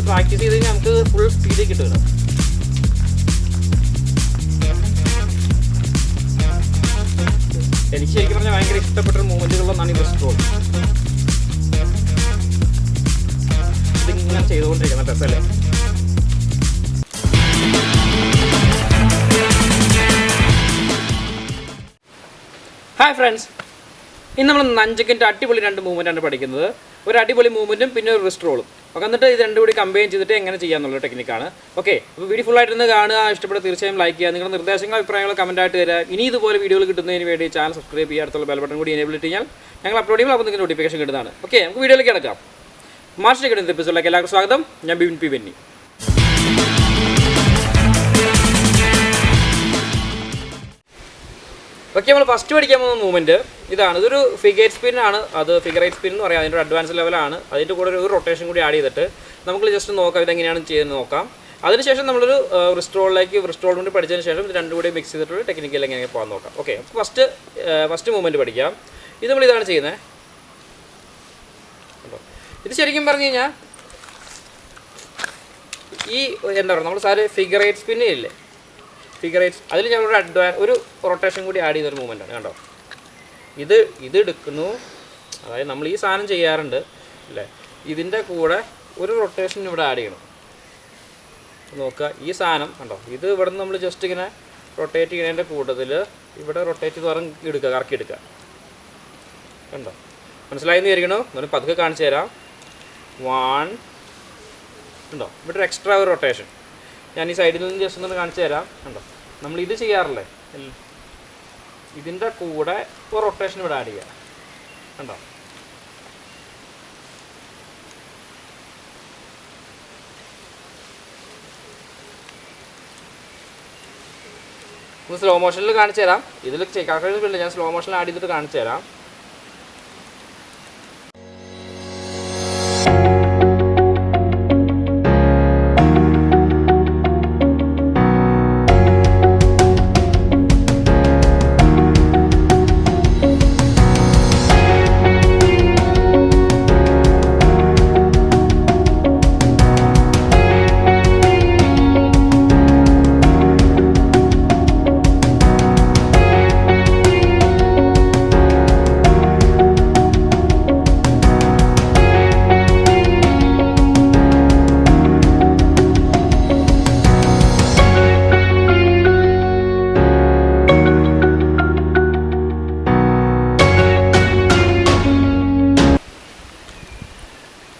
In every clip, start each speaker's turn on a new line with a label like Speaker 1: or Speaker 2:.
Speaker 1: Practice ചെയ്ത് കഴിഞ്ഞാൽ നമുക്ക് ഫുൾ സ്പീഡിൽ കിട്ടുമല്ലോ. എനിക്ക് ശരിക്കും പറഞ്ഞാൽ ഭയങ്കര ഇഷ്ടപ്പെട്ട മൂവ്മെൻറ്റുകളിലൊന്നാണ് ഈ ബ്രസ്റ്റ് റോൾ. ഇതിങ്ങനെ ചെയ്തുകൊണ്ടിരിക്കുന്ന രസമല്ലേ. ഹായ് ഫ്രണ്ട്സ്, ഇന്ന് നമ്മൾ നഞ്ചക്കിൻ്റെ അടിപൊളി 2 മൂവ്മെൻറ്റാണ് പഠിക്കുന്നത്. ഒരു അടിപൊളി മൂവ്മെൻറ്റും പിന്നെ ഒരു റിസ്റ്റ് റോളും. അപ്പോൾ എന്നിട്ട് ഇത് രണ്ടും കൂടി കമ്പൈൻ ചെയ്തിട്ട് എങ്ങനെ ചെയ്യാമെന്നുള്ള ടെക്നിക്കാണ്. ഓക്കെ, അപ്പോൾ വീഡിയോ ഫുള്ളായിട്ടൊന്ന് കാണുക. ഇഷ്ടപ്പെട്ട തീർച്ചയായും ലൈക്ക് ചെയ്യുക. നിങ്ങളുടെ നിർദ്ദേശങ്ങൾ അഭിപ്രായങ്ങൾ കമൻറ്റായിട്ട് തരിക. ഇനി ഇതുപോലെ വീഡിയോകൾ കിട്ടുന്നതിന് വേണ്ടി ചാനൽ സബ്സ്ക്രൈബ് ചെയ്യുക. അടുത്തുള്ള ബെൽ ബട്ടൺ കൂടി എനേബിൾ ചെയ്താൽ ഞങ്ങൾ അപ്ലോഡ് ചെയ്യുമ്പോൾ അപ്പോൾ നിങ്ങൾക്ക് നോട്ടിഫിക്കേഷൻ കിട്ടുന്നതാണ്. ഓക്കെ, നമുക്ക് വീഡിയോയിലേക്ക് കിടക്കാം. മാർച്ച് കിട്ടുന്ന എപ്പിസോഡിലേക്ക് എല്ലാവർക്കും സ്വാഗതം. ഞാൻ ബിപിൻ പി ബെന്നി. ഓക്കെ, നമ്മൾ ഫസ്റ്റ് പഠിക്കാൻ പോകുന്ന മൂവ്മെൻറ്റ് ഇതാണ്. ഇതൊരു ഫിഗർ സ്പിന്നാണ്. അത് ഫിഗർ 8 സ്പിൻ എന്ന് പറയാം. അതിൻ്റെ ഒരു അഡ്വാൻസ് ലെവലാണ്. അതിൻ്റെ കൂടെ ഒരു റൊട്ടേഷൻ കൂടി ആഡ് ചെയ്തിട്ട് നമുക്ക് ജസ്റ്റ് നോക്കാം ഇതെങ്ങനെയാണ് ചെയ്യുന്നത് നോക്കാം. അതിനുശേഷം നമ്മളൊരു റിസ്റ്റ് റോളിലേക്ക് കൊണ്ട് പഠിച്ചതിന് ശേഷം ഇത് രണ്ടും കൂടി മിക്സ് ചെയ്തിട്ടുള്ള ടെക്നിക്കൽ എങ്ങനെ പോകാൻ നോക്കാം. ഓക്കെ, ഫസ്റ്റ് മൂവ്മെൻറ്റ് പഠിക്കാം. ഇത് നമ്മളിതാണ് ചെയ്യുന്നത്. ഇത് ശരിക്കും പറഞ്ഞു കഴിഞ്ഞാൽ ഈ എന്താ പറയുക, നമ്മൾ സാറ് ഫിഗർ 8 സ്പിന്നേ ഇല്ലേ, ഫിഗർ 8 അതിൽ ഞങ്ങളൊരു ഒരു റൊട്ടേഷൻ കൂടി ആഡ് ചെയ്തൊരു മൂവ്മെൻറ്റാണ്. കണ്ടോ, ഇത് എടുക്കുന്നു. അതായത് നമ്മൾ ഈ സാധനം ചെയ്യാറുണ്ട് അല്ലേ, ഇതിൻ്റെ കൂടെ ഒരു റൊട്ടേഷൻ ഇവിടെ ആഡ് ചെയ്യണം. നോക്കുക, ഈ സാധനം കണ്ടോ, ഇത് ഇവിടെ നിന്ന് നമ്മൾ ജസ്റ്റ് ഇങ്ങനെ റൊട്ടേറ്റ് ചെയ്യുന്നതിൻ്റെ കൂട്ടത്തിൽ ഇവിടെ റൊട്ടേറ്റ് ചെയ്ത് കറക്കി എടുക്കുക. കണ്ടോ, മനസ്സിലായെന്ന് വിചാരിക്കണോ? എന്നാലും പതുക്കെ കാണിച്ചു തരാം. 1 ഉണ്ടോ, ഇവിടെ ഒരു എക്സ്ട്രാ ഒരു റൊട്ടേഷൻ ഞാൻ ഈ സൈഡിൽ നിന്ന് ജസ്റ്റ് ഒന്ന് കാണിച്ചു തരാം. കണ്ടോ, നമ്മൾ ഇത് ചെയ്യാറില്ലേ, ഇതിൻ്റെ കൂടെ ഒരു റൊട്ടേഷൻ ഇവിടെ ആഡ് ചെയ്യുക. കണ്ടോ, ഒന്ന് സ്ലോ മോഷനിൽ കാണിച്ചു തരാം. ഇതിൽ കാൽക്കുലേഷൻ ഞാൻ സ്ലോ മോഷനിൽ ആഡ് ചെയ്തിട്ട് കാണിച്ചു തരാം.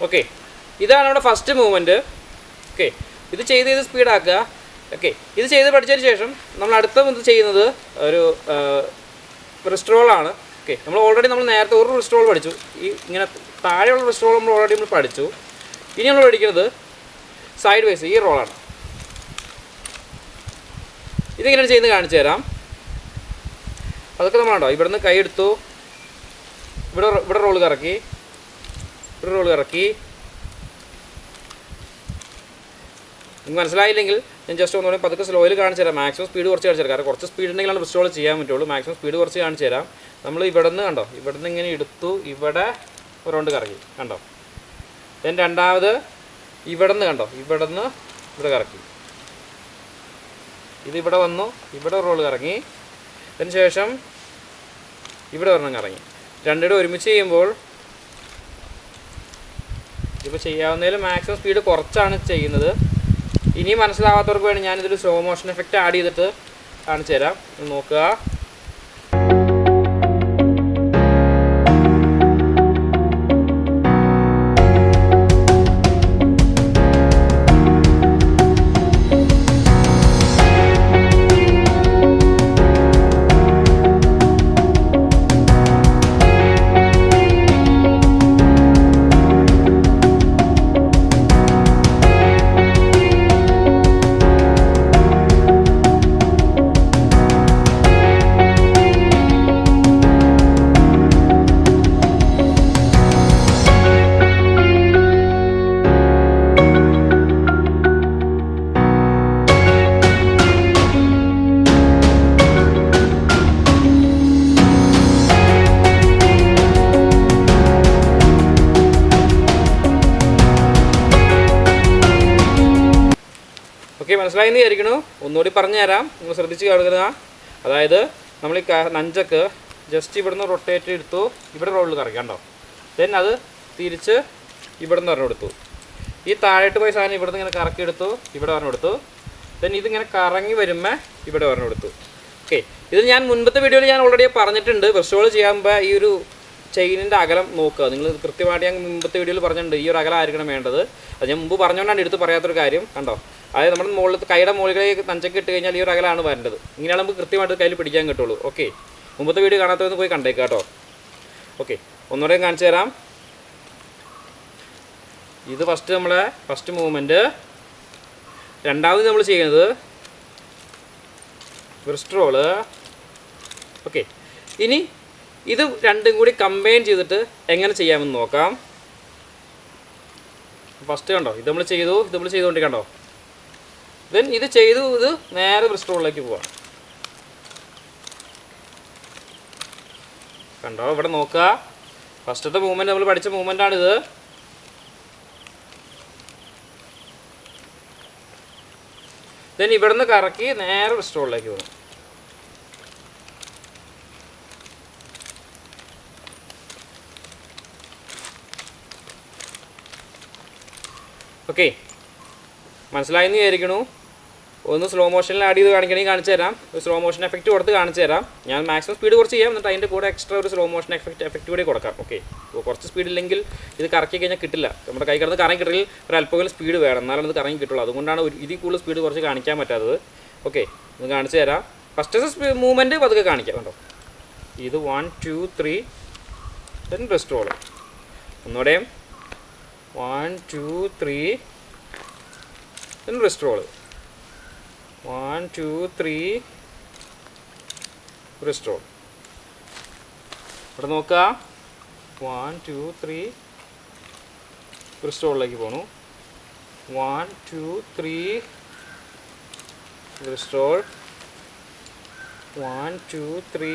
Speaker 1: ഓക്കെ, ഇതാണ് നമ്മുടെ ഫസ്റ്റ് മൂവ്മെൻറ്റ്. ഓക്കെ, ഇത് ചെയ്ത് സ്പീഡാക്കുക. ഓക്കെ, ഇത് ചെയ്ത് പഠിച്ചതിന് ശേഷം നമ്മൾ അടുത്ത ഇത് ചെയ്യുന്നത് ഒരു റിസ്റ്റ് റോളാണ്. ഓക്കെ, നമ്മൾ നേരത്തെ ഒരു റിസ്റ്റ് റോൾ പഠിച്ചു. ഈ ഇങ്ങനെ താഴെയുള്ള റിസ്റ്റ് റോൾ നമ്മൾ പഠിച്ചു. ഇനി നമ്മൾ പഠിക്കുന്നത് സൈഡ് വൈസ് ഈ റോളാണ്. ഇതിങ്ങനെയാണ് ചെയ്യുന്നത് കാണിച്ചു തരാം. അതൊക്കെ നമ്മളുണ്ടോ, ഇവിടുന്ന് കൈ എടുത്തു, ഇവിടെ റോൾ കറക്കി, ഒരു റോൾ ഇറക്കി. നിങ്ങൾക്ക് മനസ്സിലായില്ലെങ്കിൽ ഞാൻ ജസ്റ്റ് ഒന്നുകൂടി പതുക്കെ സ്ലോയിൽ കാണിച്ചു തരാം. മാക്സിമം സ്പീഡ് കുറച്ച് കാണിച്ചു തരാം. കാരണം കുറച്ച് സ്പീഡ് ഉണ്ടെങ്കിലാണ് റിസ്റ്റ് റോൾ ചെയ്യാൻ പറ്റുള്ളൂ. മാക്സിമം സ്പീഡ് കുറച്ച് കാണിച്ചു തരാം. നമ്മൾ ഇവിടെ നിന്ന് കണ്ടോ, ഇവിടെ നിന്ന് ഇങ്ങനെ എടുത്തു, ഇവിടെ ഒരു റൗണ്ട് കറക്കി. കണ്ടോ, ദെൻ രണ്ടാമത് ഇവിടെ നിന്ന് കണ്ടോ, ഇവിടെ നിന്ന് ഇവിടെ കറക്കി. ഇതിവിടെ വന്നു, ഇവിടെ റോൾ കറങ്ങി. അതിന് ശേഷം ഇവിടെ ഒരെണ്ണം കറങ്ങി. രണ്ടിടെ ഒരുമിച്ച് ചെയ്യുമ്പോൾ ഇപ്പോൾ ചെയ്യാവുന്നതിൽ മാക്സിമം സ്പീഡ് കുറച്ചാണ് ചെയ്യുന്നത്. ഇനി മനസ്സിലാവാത്തവർക്ക് വേണ്ടി ഞാനിതൊരു സ്ലോ മോഷൻ എഫക്റ്റ് ആഡ് ചെയ്തിട്ട് കാണിച്ചു തരാം. നോക്കുക. മനസ്സിലായെന്ന് വിചാരിക്കണു. ഒന്നുകൂടി പറഞ്ഞു തരാം, നിങ്ങൾ ശ്രദ്ധിച്ച് കാണുക. അതായത് നമ്മൾ ഈ നഞ്ചക്ക് ജസ്റ്റ് ഇവിടുന്ന് റൊട്ടേറ്റ് എടുത്തു, ഇവിടെ റോളിൽ കറക്കണ്ടോ, ദെൻ അത് തിരിച്ച് ഇവിടെ നിന്ന് പറഞ്ഞു കൊടുത്തു. ഈ താഴോട്ട് പോയ സാധനം ഇവിടെ നിന്ന് ഇങ്ങനെ കറക്കി എടുത്തു, ഇവിടെ പറഞ്ഞു കൊടുത്തു. ദെൻ ഇതിങ്ങനെ കറങ്ങി വരുമ്പോൾ ഇവിടെ പറഞ്ഞു കൊടുത്തു. ഓക്കെ, ഇത് ഞാൻ മുൻപത്തെ വീഡിയോയിൽ ഞാൻ ഓൾറെഡി പറഞ്ഞിട്ടുണ്ട്. ബ്രഷോൾ ചെയ്യുമ്പോൾ ഈ ഒരു ചെയിനിൻ്റെ അകലം നോക്കുക. നിങ്ങൾ കൃത്യമായിട്ട് ഞാൻ മുമ്പത്തെ വീഡിയോയിൽ പറഞ്ഞിട്ടുണ്ട് ഈ ഒരു അകലം ആയിരിക്കണം വേണ്ടത്. അത് ഞാൻ മുമ്പ് പറഞ്ഞുകൊണ്ടാണ് എടുത്ത് പറയാത്തൊരു കാര്യം. കണ്ടോ, അതായത് നമ്മുടെ മുകളിൽ കൈയുടെ മുകളിലേക്ക് നഞ്ചക്ക് ഇട്ട് കഴിഞ്ഞാൽ ഈ ഒരു അകലമാണ് വരേണ്ടത്. ഇങ്ങനെയാണ് നമുക്ക് കൃത്യമായിട്ട് കയ്യിൽ പിടിക്കാൻ കിട്ടുള്ളൂ. ഓക്കെ, മുമ്പത്തെ വീഡിയോ കാണാത്തവന്ന് പോയി കണ്ടേക്കാം കേട്ടോ. ഓക്കെ, ഒന്നുകൂടെയും കാണിച്ചു തരാം. ഇത് നമ്മളെ ഫസ്റ്റ് മൂവ്മെൻറ്റ്. രണ്ടാമത് നമ്മൾ ചെയ്യുന്നത് റിസ്റ്റ് റോള്. ഓക്കെ, ഇനി ഇത് രണ്ടും കൂടി കമ്പൈൻ ചെയ്തിട്ട് എങ്ങനെ ചെയ്യാമെന്ന് നോക്കാം. ഫസ്റ്റ് കണ്ടോ, ഇത് നമ്മൾ ചെയ്തുകൊണ്ട് കണ്ടോ, ദെൻ ഇത് ചെയ്തു, ഇത് നേരെ റിസ്റ്റ് റോളിലേക്ക് പോവാം. കണ്ടോ, ഇവിടെ നോക്കുക, ഫസ്റ്റത്തെ മൂവ്മെൻറ്റ് നമ്മൾ പഠിച്ച മൂവ്മെൻറ്റാണിത്. ദെൻ ഇവിടെ നിന്ന് കറക്കി നേരെ റിസ്റ്റ് റോളിലേക്ക് പോകും. ഓക്കെ, മനസ്സിലായെന്ന് വിചാരിക്കണു. ഒന്ന് സ്ലോ മോഷനിൽ ആഡ് ചെയ്ത് കാണിക്കണമെങ്കിൽ കാണിച്ചു തരാം. ഒരു സ്ലോ മോഷൻ എഫക്റ്റ് കൊടുത്ത് കാണിച്ചു തരാം. ഞാൻ മാക്സിമം സ്പീഡ് കുറച്ച് ചെയ്യാം, എന്നിട്ട് അതിൻ്റെ കൂടെ എക്സ്ട്രാ ഒരു സ്ലോ മോഷൻ എഫക്റ്റ് കൂടി കൊടുക്കാം. ഓക്കെ, കുറച്ച് സ്പീഡില്ലെങ്കിൽ ഇത് കറക്കി കഴിഞ്ഞാൽ കിട്ടില്ല. നമ്മുടെ കൈ കിടന്ന് കറങ്ങി കിട്ടണമെങ്കിൽ ഒരു അല്പമെങ്കിലും സ്പീഡ് വേണം, എന്നാലും ഇത് കറങ്ങി കിട്ടുള്ളൂ. അതുകൊണ്ടാണ് ഇതിൽ കൂടുതൽ സ്പീഡ് കുറച്ച് കാണിക്കാൻ പറ്റാത്തത്. ഓക്കെ, ഒന്ന് കാണിച്ചു തരാം. ഫസ്റ്റ് മൂവ്മെൻറ്റ് പതുക്കെ കാണിക്കാം. കണ്ടോ, ഇത് 1 2 3 ദെൻ റിസ്റ്റ് റോൾ. ഒന്നുകൂടെയും 1 2 3 then wrist roll. 1 2 3 wrist roll. ഇവിടെ നോക്കുക, 1 2 3 റിസ്റ്റ് റോളിലേക്ക് പോണു. 1 2 3 റിസ്റ്റ് റോൾ. 1 2 3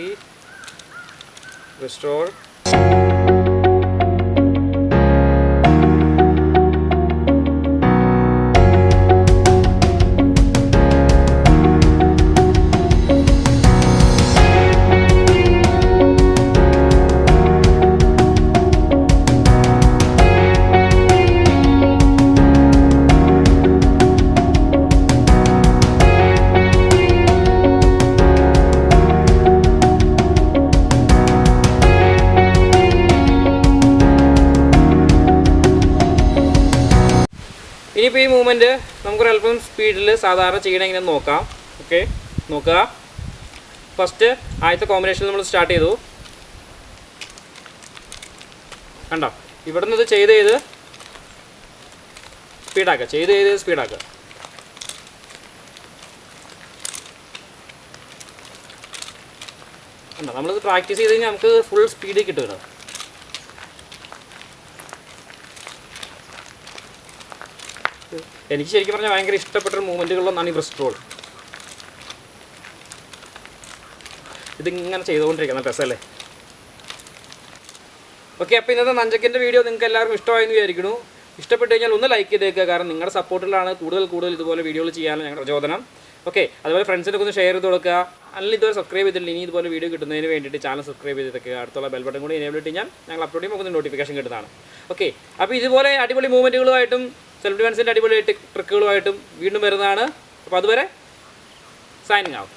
Speaker 1: wrist role. ഇനിയിപ്പോൾ ഈ മൂവ്മെൻറ്റ് നമുക്കൊരല്പം സ്പീഡിൽ സാധാരണ ചെയ്യണം എങ്ങനെ നോക്കാം. ഓക്കെ, നോക്കുക. ഫസ്റ്റ് ആദ്യത്തെ കോമ്പിനേഷൻ നമ്മൾ സ്റ്റാർട്ട് ചെയ്തു. കണ്ടോ, ഇവിടെ നിന്ന് ഇത് ചെയ്ത് സ്പീഡാക്കുക. കണ്ടോ, നമ്മളിത് പ്രാക്ടീസ് ചെയ്ത് കഴിഞ്ഞാൽ നമുക്ക് ഫുൾ സ്പീഡിൽ കിട്ടുമല്ലോ. എനിക്ക് ശരിക്കും പറഞ്ഞാൽ ഭയങ്കര ഇഷ്ടപ്പെട്ടൊരു മൂവ്മെൻറ്റുകളിലൊന്നാണ് ഈ റിസ്റ്റ് റോൾ. ഇതിങ്ങനെ ചെയ്തുകൊണ്ടിരിക്കുന്ന രസമല്ലേ. ഓക്കെ, അപ്പോൾ ഇന്നത്തെ നഞ്ചക്കിൻ്റെ വീഡിയോ നിങ്ങൾക്ക് എല്ലാവർക്കും ഇഷ്ടമായെന്ന് വിചാരിക്കുന്നു. ഇഷ്ടപ്പെട്ട് കഴിഞ്ഞാൽ ഒന്ന് ലൈക്ക് ചെയ്തേക്കുക. കാരണം നിങ്ങളുടെ സപ്പോർട്ടിലാണ് കൂടുതൽ ഇതുപോലെ വീഡിയോകൾ ചെയ്യാനുള്ള ഞങ്ങളുടെ പ്രചോദനം. ഓക്കെ, അതുപോലെ ഫ്രണ്ട്സിനൊക്കെ ഒന്ന് ഷെയർ ചെയ്ത് കൊടുക്കുക. അല്ലെങ്കിൽ ഇതുവരെ സബ്സ്ക്രൈബ് ചെയ്തിട്ടില്ല, ഇനി ഇതുപോലെ വീഡിയോ കിട്ടുന്നതിന് വേണ്ടിയിട്ട് ചാനൽ സബ്സ്ക്രൈബ് ചെയ്തേക്കുക. അടുത്തുള്ള ബെൽ ബട്ടൺ കൂടി എനേബിൾ ഇട്ട് ഞങ്ങൾ അപ്ലോഡ് ചെയ്യുമ്പോൾ നമുക്ക് നോട്ടിഫിക്കേഷൻ കിട്ടുന്നതാണ്. ഓക്കെ, അപ്പോൾ ഇതുപോലെ അടിപൊളി മൂവ്മെൻറ്റുകളുമായിട്ടും സെൽഫ് ഡിഫെൻസിൻ്റെ അടിപൊളി ട്രിക്കുകളുമായിട്ടും വീണ്ടും വരുന്നതാണ്. അപ്പോൾ അതുവരെ സൈനിങ് ഔട്ട്.